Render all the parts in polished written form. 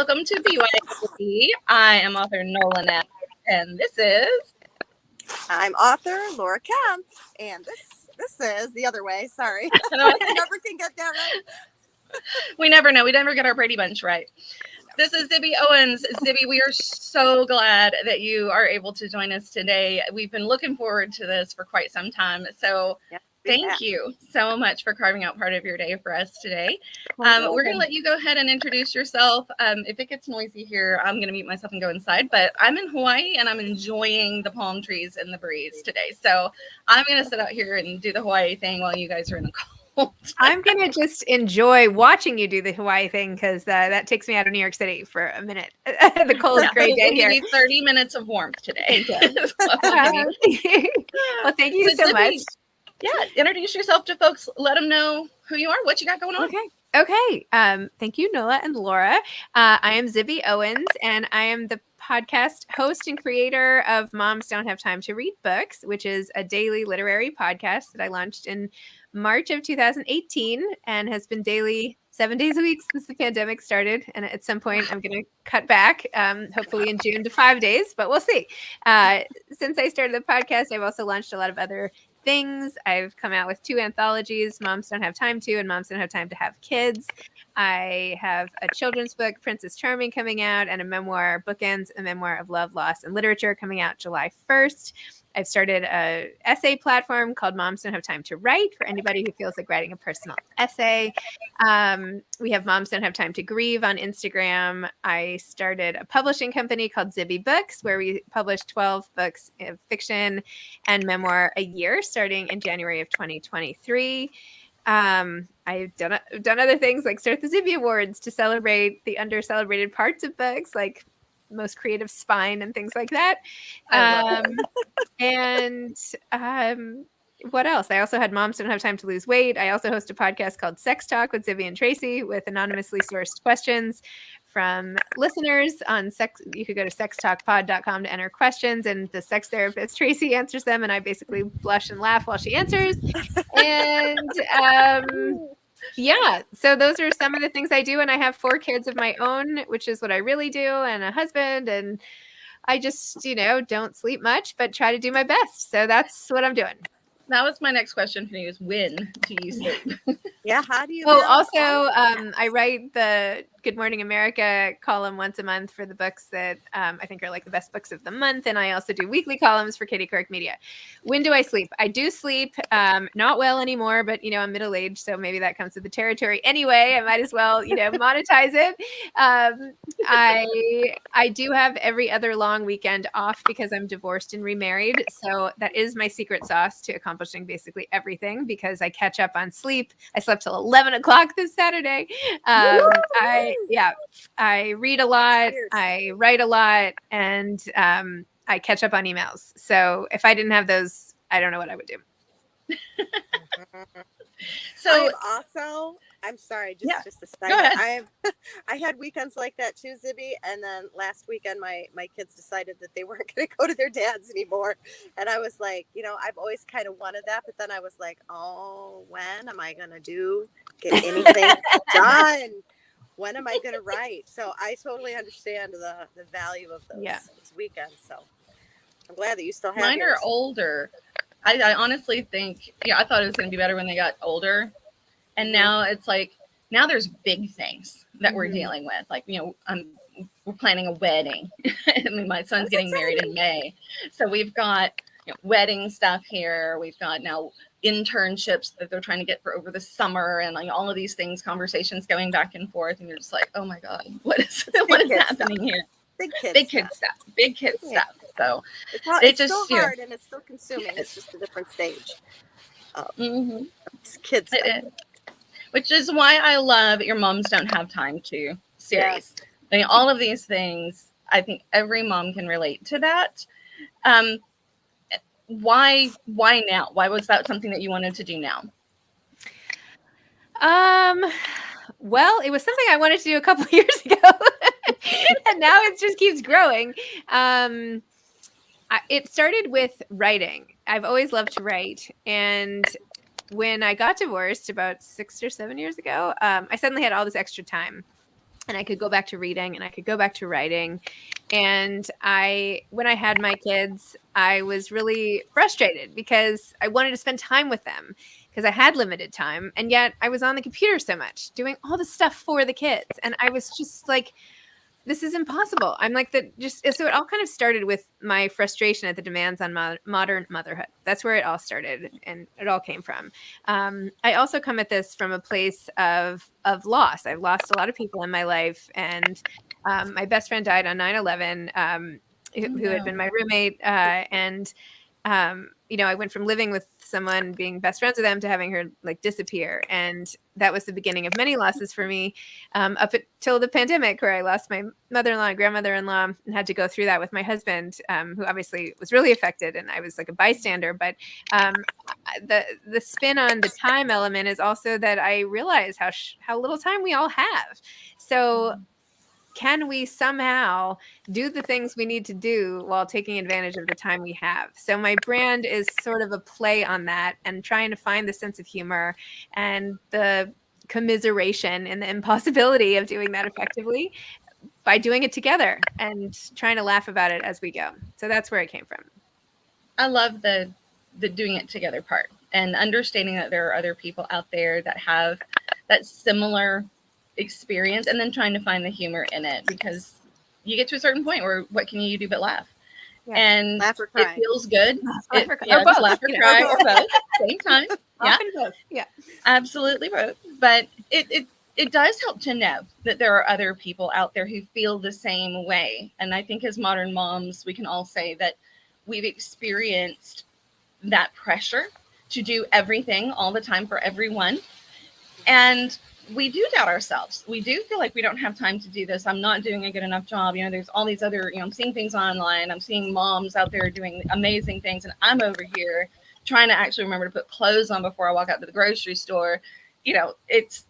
welcome to BYOB. I am author Nola, Nash, and this is... I'm author Laura Kemp, and this is the other way. Sorry. I never can get that right. We never know. We never get our Brady Bunch right. This is Zibby Owens. Zibby, we are so glad that you are able to join us today. We've been looking forward to this for quite some time. So thank you so much for carving out part of your day for us today. We're going to let you go ahead and introduce yourself. If it gets noisy here, I'm going to mute myself and go inside. But I'm in Hawaii, and I'm enjoying the palm trees and the breeze today. So I'm going to sit out here and do the Hawaii thing while you guys are in the cold. I'm going to just enjoy watching you do the Hawaii thing because that takes me out of New York City for a minute. The cold, gray day here. We'll give you 30 minutes of warmth today. Well, thank you so much. Yeah, introduce yourself to folks. Let them know who you are, what you got going on. Okay. Thank you, Nola and Laura. I am Zibby Owens, and I am the podcast host and creator of Moms Don't Have Time to Read Books, which is a daily literary podcast that I launched in March of 2018 and has been daily 7 days a week since the pandemic started. And at some point, I'm going to cut back, hopefully in June, to 5 days, but we'll see. Since I started the podcast, I've also launched a lot of other things. I've come out with 2 anthologies, Moms Don't Have Time To and Moms Don't Have Time to Have Kids. I have a children's book, Princess Charming, coming out, and a memoir, Bookends, a memoir of love, loss, and literature, coming out July 1st. I've started an essay platform called Moms Don't Have Time to Write for anybody who feels like writing a personal essay. We have Moms Don't Have Time to Grieve on Instagram. I started a publishing company called Zibby Books, where we publish 12 books of fiction and memoir a year, starting in January of 2023. I've done other things like start the Zibby Awards to celebrate the under-celebrated parts of books, like most creative spine and things like that. What else? I also had Moms Don't Have Time to Lose Weight. I also host a podcast called Sex Talk with Zibby and Tracy with anonymously sourced questions from listeners on sex. You could go to sextalkpod.com to enter questions, and the sex therapist Tracy answers them, and I basically blush and laugh while she answers. And so those are some of the things I do, and I have 4 kids of my own, which is what I really do, and a husband, and I just, don't sleep much, but try to do my best. So that's what I'm doing. That was my next question for you, is when do you sleep? How do you... I write the Good Morning America column once a month for the books that I think are like the best books of the month. And I also do weekly columns for Katie Couric Media. When do I sleep? I do sleep, not well anymore, but, I'm middle-aged, so maybe that comes with the territory. Anyway, I might as well, monetize it. I do have every other long weekend off because I'm divorced and remarried. So that is my secret sauce to accomplishing basically everything, because I catch up on sleep. I slept till 11 o'clock this Saturday. I read a lot, I write a lot, and I catch up on emails. So if I didn't have those, I don't know what I would do. So I'm sorry, just a side note. I had weekends like that too, Zibby. And then last weekend, my kids decided that they weren't going to go to their dad's anymore. And I was like, I've always kind of wanted that. But then I was like, oh, when am I going to get anything done? When am I going to write? So I totally understand the value of those weekends. So I'm glad that you still have Mine yours. Are older. I honestly think, I thought it was going to be better when they got older. And now it's like, now there's big things that we're dealing with. Like, we're planning a wedding. I mean, my son's getting married in May. So we've got wedding stuff here. We've got now internships that they're trying to get for over the summer, and like all of these things, conversations going back and forth. And you're just like, oh my God, what is happening here? Big kid stuff. So it's still hard and it's still consuming. It's just a different stage. It's kids stuff. Which is why I love your Moms Don't Have Time To series. I mean, all of these things, I think every mom can relate to that. Why now? Why was that something that you wanted to do now? Well, it was something I wanted to do a couple of years ago, and now it just keeps growing. It started with writing. I've always loved to write, and when I got divorced about 6 or 7 years ago, I suddenly had all this extra time. and I could go back to reading and I could go back to writing. And when I had my kids, I was really frustrated because I wanted to spend time with them because I had limited time. And yet I was on the computer so much doing all the stuff for the kids. And I was just like, this is impossible. I'm like so it all kind of started with my frustration at the demands on modern motherhood. That's where it all started and it all came from. I also come at this from a place of loss. I've lost a lot of people in my life, and my best friend died on 9/11, who had been my roommate. I went from living with someone, being best friends with them, to having her like disappear. And that was the beginning of many losses for me, up until the pandemic, where I lost my mother-in-law and grandmother-in-law and had to go through that with my husband, who obviously was really affected. And I was like a bystander. But the spin on the time element is also that I realize how little time we all have. So can we somehow do the things we need to do while taking advantage of the time we have? So my brand is sort of a play on that, and trying to find the sense of humor and the commiseration and the impossibility of doing that effectively by doing it together and trying to laugh about it as we go. So that's where it came from. I love the doing it together part, and understanding that there are other people out there that have that similar experience, and then trying to find the humor in it, because you get to a certain point where what can you do but laugh? Yeah. And laugh or cry. It feels good. Laugh or cry or both same time. Often both. Yeah, absolutely both. But it does help to know that there are other people out there who feel the same way. And I think as modern moms, we can all say that we've experienced that pressure to do everything all the time for everyone. And we do doubt ourselves. We do feel like we don't have time to do this. I'm not doing a good enough job. There's all these other, I'm seeing things online. I'm seeing moms out there doing amazing things. And I'm over here trying to actually remember to put clothes on before I walk out to the grocery store. It's,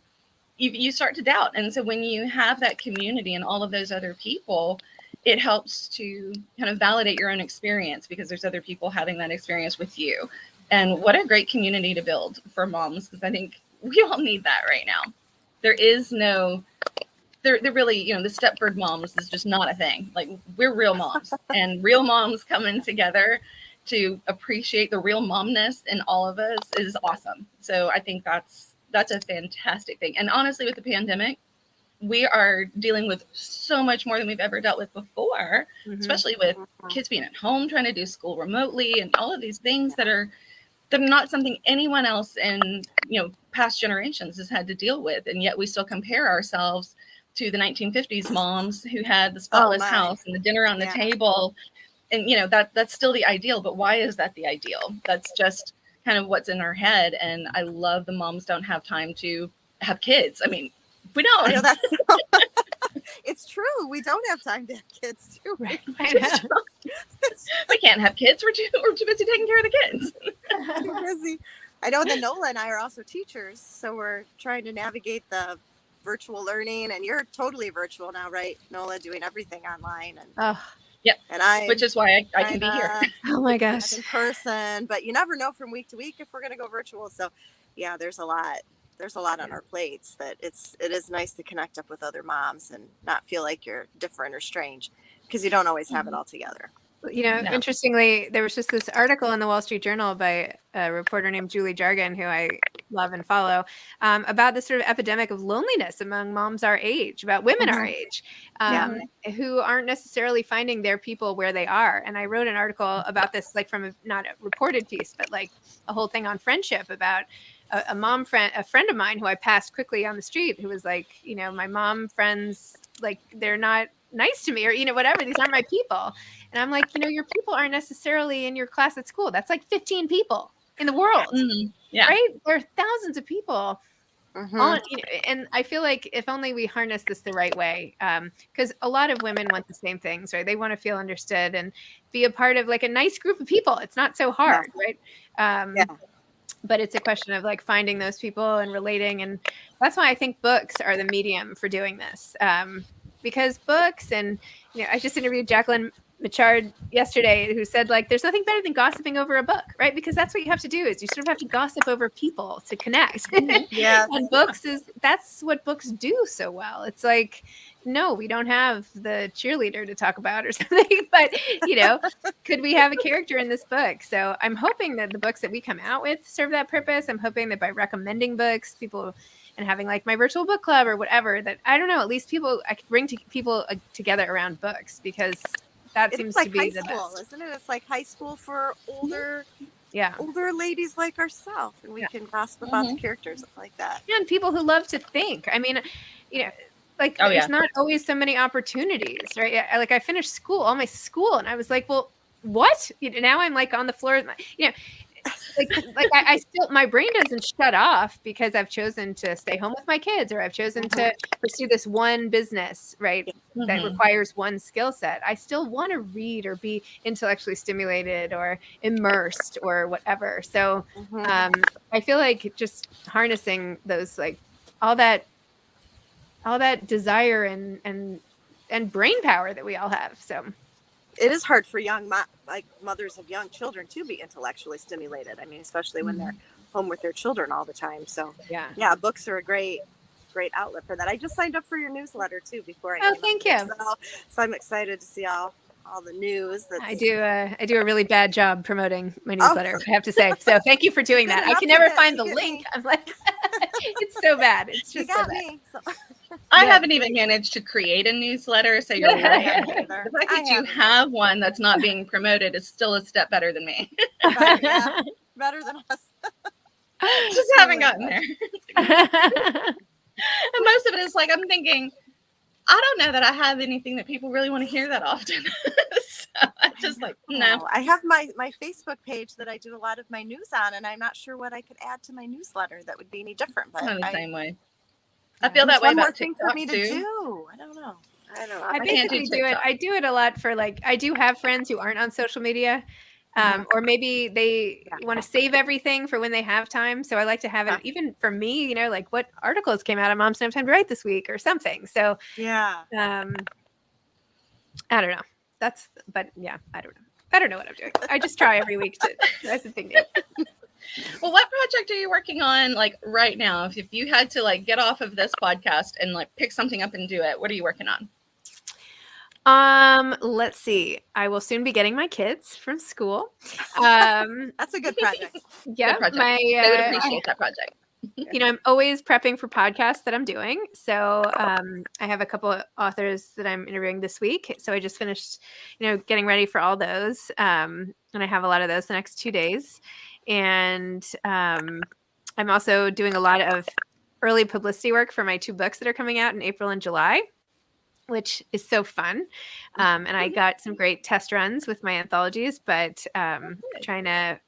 you start to doubt. And so when you have that community and all of those other people, it helps to kind of validate your own experience, because there's other people having that experience with you. And what a great community to build for moms, because I think we all need that right now. There is no, they're really, the Stepford moms is just not a thing. Like, we're real moms, and real moms coming together to appreciate the real momness in all of us is awesome. So I think that's a fantastic thing. And honestly, with the pandemic, we are dealing with so much more than we've ever dealt with before, especially with kids being at home, trying to do school remotely, and all of these things that are not something anyone else in, past generations has had to deal with. And yet we still compare ourselves to the 1950s moms who had the spotless house and the dinner on the table. And, that's still the ideal. But why is that the ideal? That's just kind of what's in our head. And I love the moms don't have time to have kids. I mean, we don't. I know that's it's true. We don't have time to have kids, do we? Right. We can't have kids. We're too busy taking care of the kids. Too busy. I know that Nola and I are also teachers, so we're trying to navigate the virtual learning. And you're totally virtual now, right, Nola? Doing everything online. And yep. And which is why I can be here. Oh my gosh. In person, but you never know from week to week if we're going to go virtual. So, yeah, there's a lot on our plates that it is nice to connect up with other moms and not feel like you're different or strange, because you don't always have it all together. Interestingly, there was just this article in the Wall Street Journal by a reporter named Julie Jargon, who I love and follow, about this sort of epidemic of loneliness among moms our age, about women our age, who aren't necessarily finding their people where they are. And I wrote an article about this, like from not a reported piece, but like a whole thing on friendship about a friend of mine who I passed quickly on the street, who was like, my mom friends, like, they're not nice to me, or, whatever, these aren't my people. And I'm like, your people aren't necessarily in your class at school. That's like 15 people in the world, right? There are thousands of people and I feel like if only we harness this the right way, because a lot of women want the same things, right? They want to feel understood and be a part of like a nice group of people. It's not so hard, right? But it's a question of like finding those people and relating. And that's why I think books are the medium for doing this. Because books, and I just interviewed Jacqueline Machard yesterday who said, like, there's nothing better than gossiping over a book, right? Because that's what you have to do, is you sort of have to gossip over people to connect. Yeah. And that's what books do so well. It's like, no, we don't have the cheerleader to talk about or something, but could we have a character in this book? So I'm hoping that the books that we come out with serve that purpose. I'm hoping that by recommending books, people, and having like my virtual book club or whatever, that, I don't know, at least I could bring people together around books, because that seems like to be high the school, best. isn't it? It's like high school for older ladies like ourselves, and we can gossip about the characters like that. Yeah, and people who love to think. I mean, there's not always so many opportunities, right? Like, I finished all my school, and I was like, well, what? Now I'm like on the floor, I still, my brain doesn't shut off because I've chosen to stay home with my kids, or I've chosen to pursue this one business, right? That requires one skill set. I still want to read or be intellectually stimulated or immersed or whatever. So I feel like just harnessing those, like, all that desire and brain power that we all have. So it is hard for young mothers of young children to be intellectually stimulated. I mean, especially when they're home with their children all the time. So yeah, books are a great outlet for that. I just signed up for your newsletter too before I thank you. So I'm excited to see all the news. I do a really bad job promoting my newsletter, I have to say. So thank you for doing that. I can never find the link. I'm like, it's so bad. It's just so bad. I haven't even managed to create a newsletter, so you're right. The fact that you have one that's not being promoted is still a step better than me. Better than us. Just haven't gotten there. And most of it is like, I'm thinking, I don't know that I have anything that people really want to hear that often. So I'm just like, no. I have my Facebook page that I do a lot of my news on, and I'm not sure what I could add to my newsletter that would be any different. But the same way. I feel that way about TikTok for me to do. I don't know. I basically do it. I do it a lot for, like, I do have friends who aren't on social media, or maybe they want to save everything for when they have time. So I like to have it, even for me, like, what articles came out of Moms Don't Have Time to Write this week or something. So I don't know. I don't know. I don't know what I'm doing. I just try every week to try something new. Well, what project are you working on, like, right now? If you had to, like, get off of this podcast and, like, pick something up and do it, what are you working on? Let's see. I will soon be getting my kids from school. That's a good project. Yeah, good project. They would appreciate that project. I'm always prepping for podcasts that I'm doing. So I have a couple of authors that I'm interviewing this week. So I just finished, getting ready for all those. And I have a lot of those the next 2 days. And I'm also doing a lot of early publicity work for my 2 books that are coming out in April and July, which is so fun. And I got some great test runs with my anthologies, but trying to,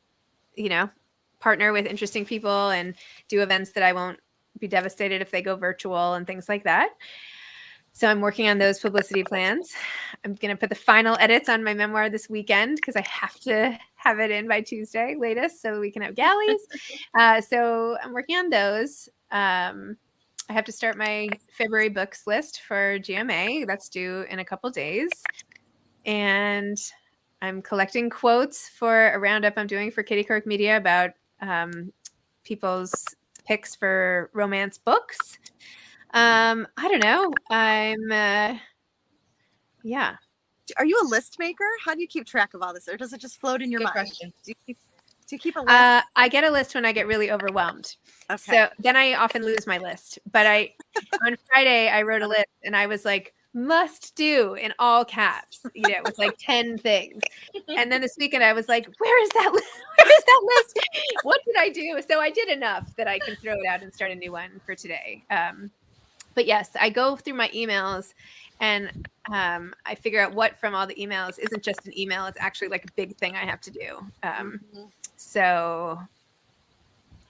partner with interesting people and do events that I won't be devastated if they go virtual and things like that. So I'm working on those publicity plans. I'm going to put the final edits on my memoir this weekend because I have to have it in by Tuesday latest so we can have galleys. So I'm working on those. I have to start my February books list for GMA. That's due in a couple days. And I'm collecting quotes for a roundup I'm doing for Katie Kirk Media about people's picks for romance books. I don't know. Are you a list maker? How do you keep track of all this? Or does it just float in your mind? Question. Do you keep a list? I get a list when I get really overwhelmed. Okay. So then I often lose my list. But on Friday, I wrote a list and I was like, must do in all caps, with like 10 things. And then this weekend I was like, where is that list? What did I do? So I did enough that I can throw it out and start a new one for today. But yes, I go through my emails and I figure out what from all the emails isn't just an email. It's actually like a big thing I have to do. So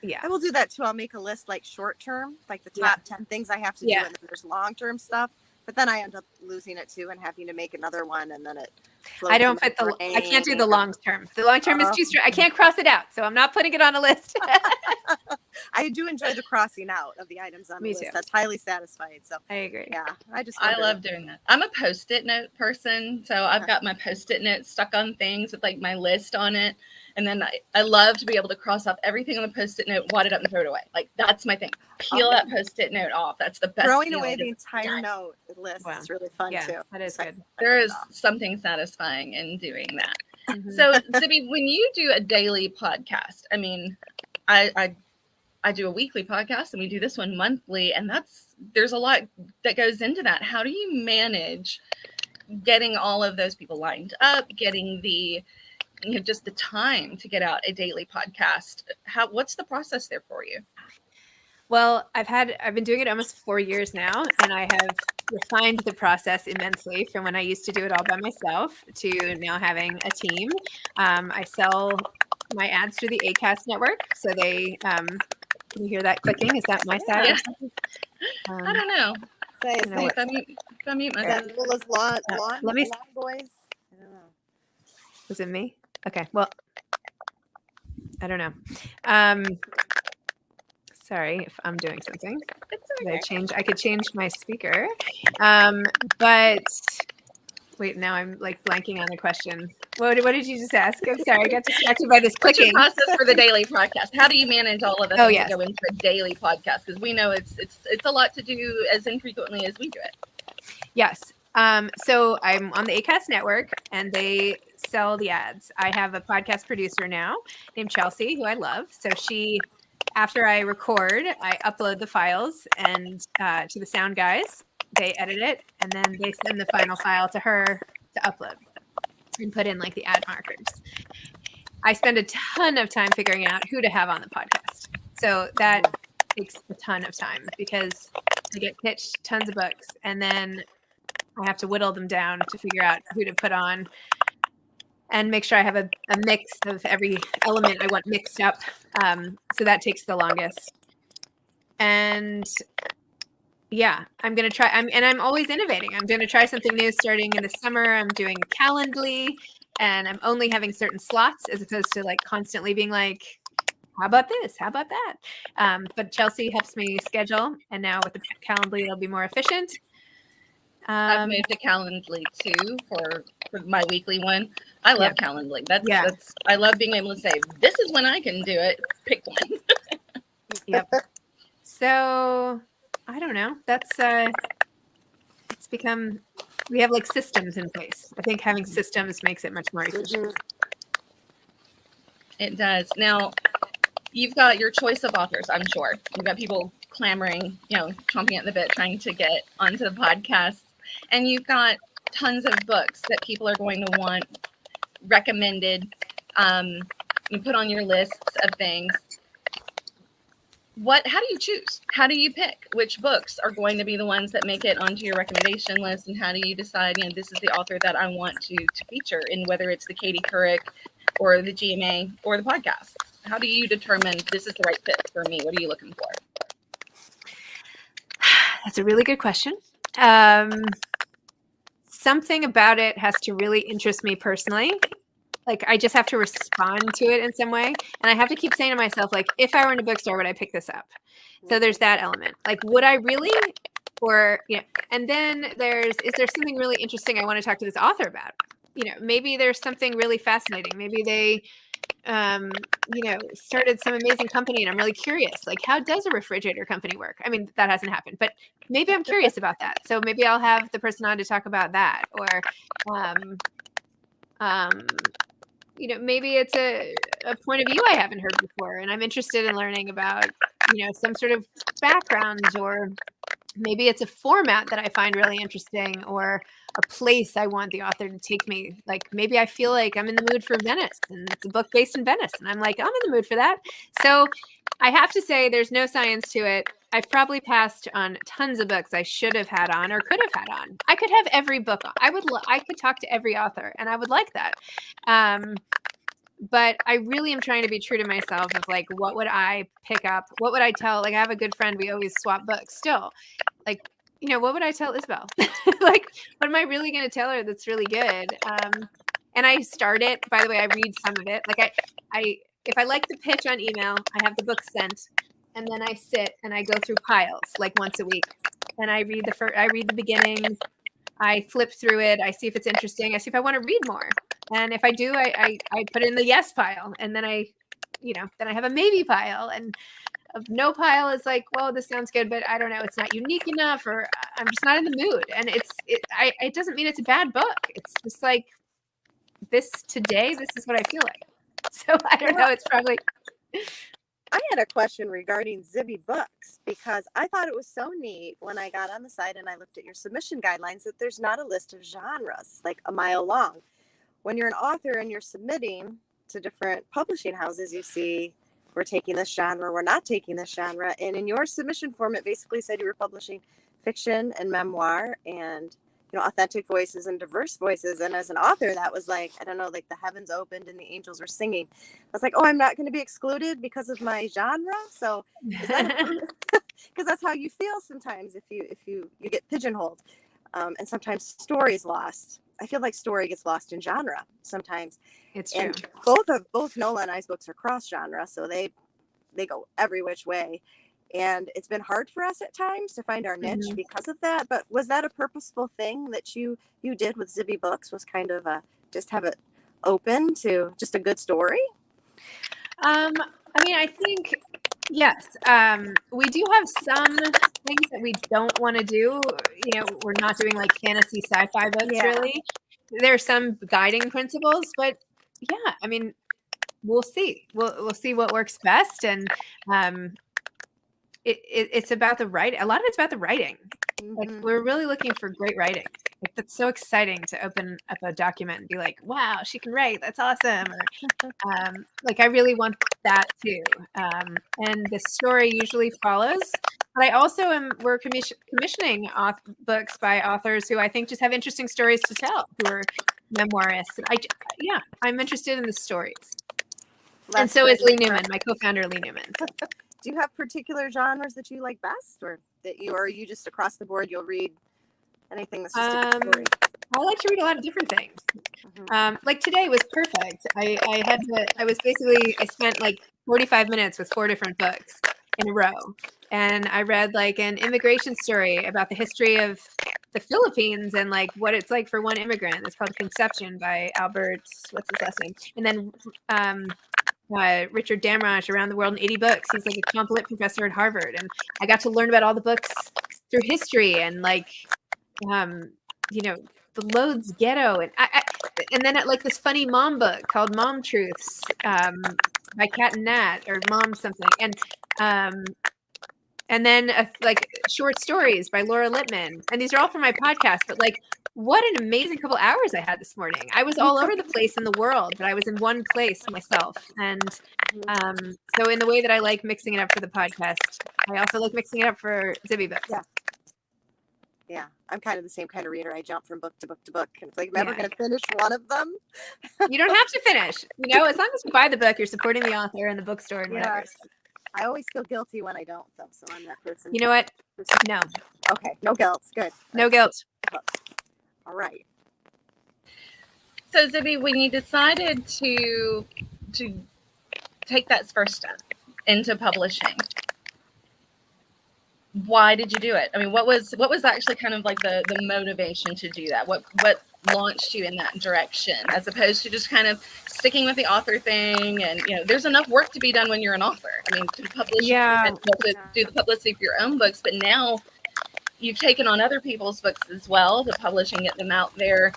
yeah. I will do that too. I'll make a list like short term, like the top 10 things I have to do. And then there's long term stuff. But then I end up losing it too and having to make another one, and then it. I don't fit I can't do the long term. The long term is too strong. I can't cross it out, so I'm not putting it on a list. I do enjoy the crossing out of the items on the list. Too. That's highly satisfying. So I agree. Yeah, I love doing that. I'm a Post-it note person, so I've got my Post-it notes stuck on things with like my list on it, and then I love to be able to cross off everything on the Post-it note, wad it up, and throw it away. Like that's my thing. Peel that Post-it note off. That's the best. Throwing away the entire note list is really fun too. That is good. There is something satisfying in doing that. So, Zibby, when you do a daily podcast, I mean, I do a weekly podcast and we do this one monthly, and there's a lot that goes into that. How do you manage getting all of those people lined up, getting just the time to get out a daily podcast? What's the process there for you? Well, I've been doing it almost 4 years now, and I have refined the process immensely from when I used to do it all by myself to now having a team. I sell my ads through the Acast network, so they can you hear that clicking? Is that my side? Yeah. I don't know. If I mute myself. Let me. Boys. I don't know. Was it me? Okay. Well, I don't know. Sorry if I'm doing something. I could change my speaker. But wait, now I'm like blanking on the question. What did you just ask? I'm sorry, I got distracted by this clicking. What's your process for the daily podcast? How do you manage all of the things that go into a daily podcast? Because we know it's a lot to do as infrequently as we do it. Yes. So I'm on the Acast network, and they sell the ads. I have a podcast producer now named Chelsea, who I love. So after I record, I upload the files and to the sound guys. They edit it, and then they send the final file to her to upload and put in like the ad markers. I spend a ton of time figuring out who to have on the podcast. So that takes a ton of time because I get pitched tons of books, and then I have to whittle them down to figure out who to put on and make sure I have a mix of every element I want mixed up. So that takes the longest. And yeah, I'm going to try. I'm always innovating. I'm going to try something new starting in the summer. I'm doing Calendly, and I'm only having certain slots as opposed to like constantly being like, how about this? How about that? But Chelsea helps me schedule. And now with the Calendly, it'll be more efficient. I've moved to Calendly too for my weekly one. I love Calendly. That's I love being able to say, this is when I can do it. Pick one. Yep. So I don't know. That's it's become, we have like systems in place. I think having systems makes it much more efficient. It does. Now, you've got your choice of authors, I'm sure. You've got people clamoring, chomping at the bit, trying to get onto the podcast. And you've got tons of books that people are going to want recommended. You put on your lists of things. How do you choose? How do you pick which books are going to be the ones that make it onto your recommendation list? And how do you decide, this is the author that I want to feature in, whether it's the Katie Couric or the GMA or the podcast? How do you determine this is the right fit for me? What are you looking for? That's a really good question. Something about it has to really interest me personally. Like I just have to respond to it in some way. And I have to keep saying to myself, like, if I were in a bookstore, would I pick this up? So there's that element. Like, would I really? Or, and then is there something really interesting I want to talk to this author about? Maybe there's something really fascinating. Maybe they, started some amazing company and I'm really curious. Like, how does a refrigerator company work? I mean, that hasn't happened, but maybe I'm curious about that. So maybe I'll have the person on to talk about that. Or, maybe it's a point of view I haven't heard before, and I'm interested in learning about, some sort of background, or maybe it's a format that I find really interesting, or a place I want the author to take me. Like maybe I feel like I'm in the mood for Venice, and it's a book based in Venice, and I'm like, I'm in the mood for that. So I have to say there's no science to it. I've probably passed on tons of books I should have had on or could have had on. I could have every book. I could talk to every author, and I would like that. But I really am trying to be true to myself of like, what would I pick up? What would I tell? Like I have a good friend. We always swap books still. Like, what would I tell Isabel? Like, what am I really going to tell her that's really good? And I start it, by the way, I read some of it. Like if I like the pitch on email, I have the book sent. and then I sit and I go through piles like once a week, and I read the beginnings, I flip through it, I see if it's interesting, I see if I want to read more, and if I do, I put it in the yes pile, and then I have a maybe pile, and a no pile is like, well, this sounds good, but I don't know, it's not unique enough, or I'm just not in the mood, and it doesn't mean it's a bad book. It's just like this is what I feel like. So I don't know. It's probably. I had a question regarding Zibby books because I thought it was so neat when I got on the site and I looked at your submission guidelines that there's not a list of genres like a mile long. When you're an author and you're submitting to different publishing houses, you see, we're taking this genre, we're not taking this genre. And in your submission form, it basically said you were publishing fiction and memoir and, authentic voices and diverse voices. And as an author, that was like, I don't know, like the heavens opened and the angels were singing. I was like, oh, I'm not going to be excluded because of my genre. So is that because that's how you feel sometimes if you get pigeonholed, and sometimes story is lost. I feel like story gets lost in genre sometimes. It's true. And both Nola and I's books are cross genre, so they go every which way. And it's been hard for us at times to find our niche because of that. But was that a purposeful thing that you did with Zibby Books? Was kind of just have it open to just a good story? I mean, I think yes. We do have some things that we don't want to do. We're not doing like fantasy sci-fi books really. There are some guiding principles, but yeah, I mean, we'll see. We'll see what works best, and it's about the writing. A lot of it's about the writing. Like we're really looking for great writing. Like that's so exciting to open up a document and be like, "Wow, she can write. That's awesome!" Or like I really want that too. And the story usually follows. But I also we're commissioning books by authors who I think just have interesting stories to tell, who are memoirists. I'm interested in the stories. And so is Lee Newman, my co-founder, Lee Newman. Do you have particular genres that you like best, or are you just across the board? You'll read anything that's just a good story? I like to read a lot of different things. Like today was perfect. I spent like 45 minutes with 4 different books in a row, and I read like an immigration story about the history of the Philippines and like what it's like for one immigrant. It's called Conception by Albert. What's his last name? And then Richard Damrosch, Around the World in 80 Books. He's like a composite professor at Harvard, and I got to learn about all the books through history and like the Loads Ghetto, and then at like this funny mom book called Mom Truths by Kat and Nat, or Mom something, and then like short stories by Laura Lippman, and these are all for my podcast. But like, what an amazing couple hours I had this morning. I was all over the place in the world, but I was in one place myself. And so in the way that I like mixing it up for the podcast, I also like mixing it up for Zibby Books. Yeah, I'm kind of the same kind of reader. I jump from book to book to book, and it's like I'm never going to finish one of them. You don't have to finish. As long as you buy the book, you're supporting the author and the bookstore and whatever. I always feel guilty when I don't, though. So I'm that person. You know what? No. Okay, no guilt. Good. No guilt. All right. So Zibby, when you decided to take that first step into publishing, why did you do it? I mean, what was actually kind of like the motivation to do that? What launched you in that direction, as opposed to just kind of sticking with the author thing? And there's enough work to be done when you're an author. I mean, to publish, to do the publicity for your own books, but now you've taken on other people's books as well to publish and get them out there.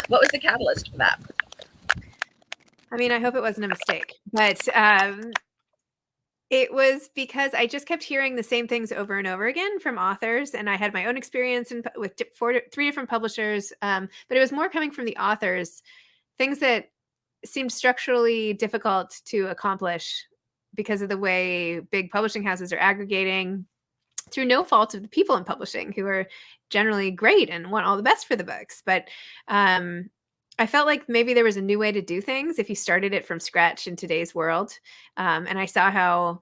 What was the catalyst for that? I mean, I hope it wasn't a mistake, but it was because I just kept hearing the same things over and over again from authors, and I had my own experience with 3 different publishers, but it was more coming from the authors, things that seemed structurally difficult to accomplish because of the way big publishing houses are aggregating through no fault of the people in publishing, who are generally great and want all the best for the books. But I felt like maybe there was a new way to do things if you started it from scratch in today's world. And I saw how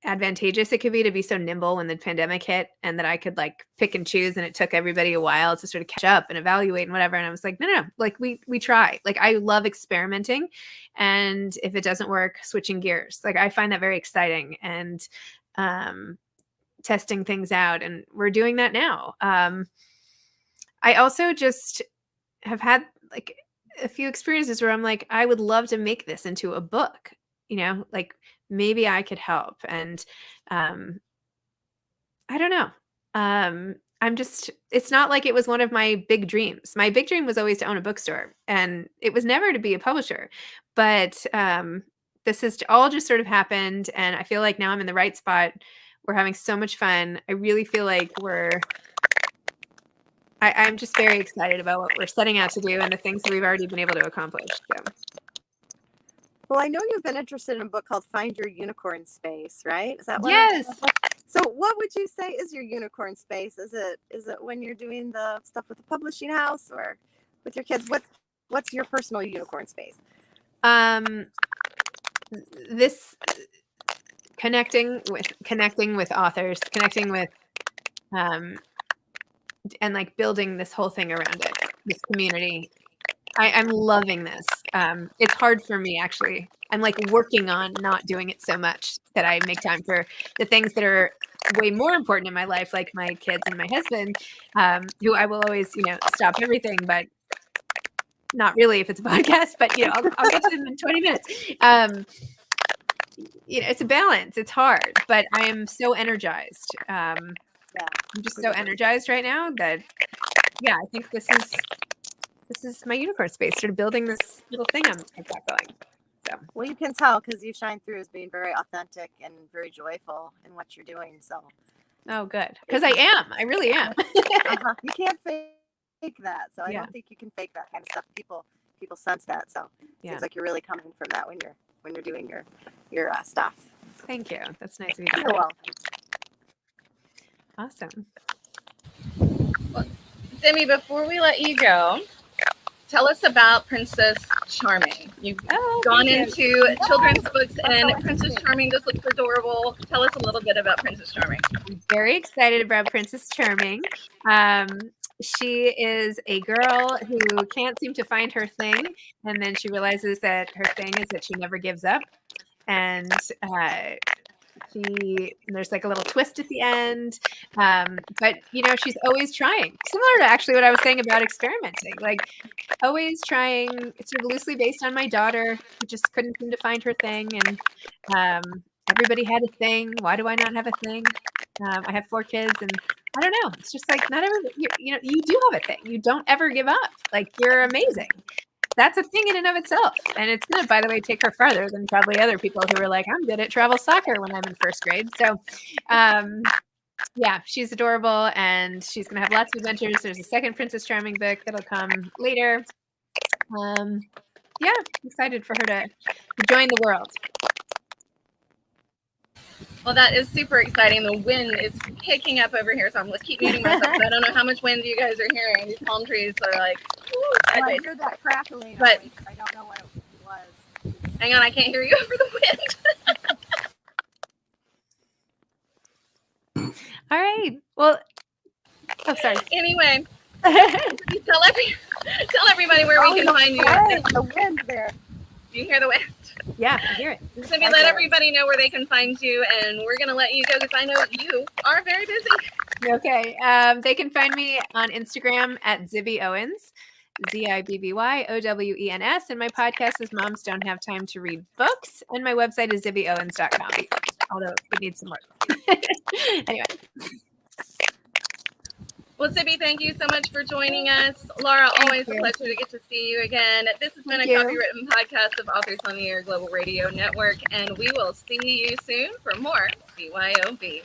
advantageous it could be to be so nimble when the pandemic hit, and that I could like pick and choose, and it took everybody a while to sort of catch up and evaluate and whatever. And I was like, no, like we try. Like I love experimenting, and if it doesn't work, switching gears. Like I find that very exciting. And testing things out, and we're doing that now. I also just have had like a few experiences where I'm like, I would love to make this into a book, like maybe I could help. And I don't know. It's not like it was one of my big dreams. My big dream was always to own a bookstore, and it was never to be a publisher. But this has all just sort of happened, and I feel like now I'm in the right spot. We're having so much fun. I really feel like I'm just very excited about what we're setting out to do and the things that we've already been able to accomplish. So. Well, I know you've been interested in a book called Find Your Unicorn Space, right? Is that what? Yes. So what would you say is your unicorn space? Is it when you're doing the stuff with the publishing house or with your kids? What's your personal unicorn space? This connecting with authors, connecting with and like building this whole thing around it, this community. I'm loving this. It's hard for me, actually. I'm like working on not doing it so much that I make time for the things that are way more important in my life, like my kids and my husband, who I will always, stop everything, but not really if it's a podcast, but, I'll get to them in 20 minutes. It's a balance. It's hard, but I am so energized. I'm just so energized right now that, I think this is my unicorn space, sort of building this little thing I've got going. So. Well, you can tell because you shine through as being very authentic and very joyful in what you're doing. So. Oh, good. Because I am. I really am. You can't fake that. So I don't think you can fake that kind of stuff. People sense that. So it seems like you're really coming from that when you're doing your stuff. Thank you. That's nice of you. You're welcome. Awesome. Well, Zibby, before we let you go, tell us about Princess Charming. You've gone into children's books, and Princess Charming just looks adorable. Tell us a little bit about Princess Charming. I'm very excited about Princess Charming. She is a girl who can't seem to find her thing, and then she realizes that her thing is that she never gives up. And there's like a little twist at the end, but she's always trying, similar to actually what I was saying about experimenting, like always trying. It's sort of loosely based on my daughter who just couldn't seem to find her thing, and everybody had a thing. Why do I not have a thing? I have 4 kids, and I don't know, it's just like not everybody, you do have a thing. You don't ever give up. Like, you're amazing. That's a thing in and of itself. And it's going to, by the way, take her farther than probably other people who are like, I'm good at travel soccer when I'm in 1st grade. So, she's adorable, and she's going to have lots of adventures. There's a second Princess Charming book that'll come later. Excited for her to join the world. Well, that is super exciting. The wind is picking up over here, so I'm going to keep muting myself. I don't know how much wind you guys are hearing. These palm trees are like, I heard that crackling, but I don't know what it was. Hang on, I can't hear you over the wind. All right. Well, sorry. Anyway, tell everybody where we can find you. The wind there. Do you hear the wind? Yeah, I hear it. So let everybody know where they can find you, and we're going to let you go because I know you are very busy. Okay. They can find me on Instagram at Zibby Owens, ZIBBYOWENS, and my podcast is Moms Don't Have Time to Read Books, and my website is zibbyowens.com, although it needs some work. Anyway. Well, Zibby, thank you so much for joining us. Laura, always a pleasure to get to see you again. This has been a copywritten podcast of Authors on the Air Global Radio Network, and we will see you soon for more BYOB.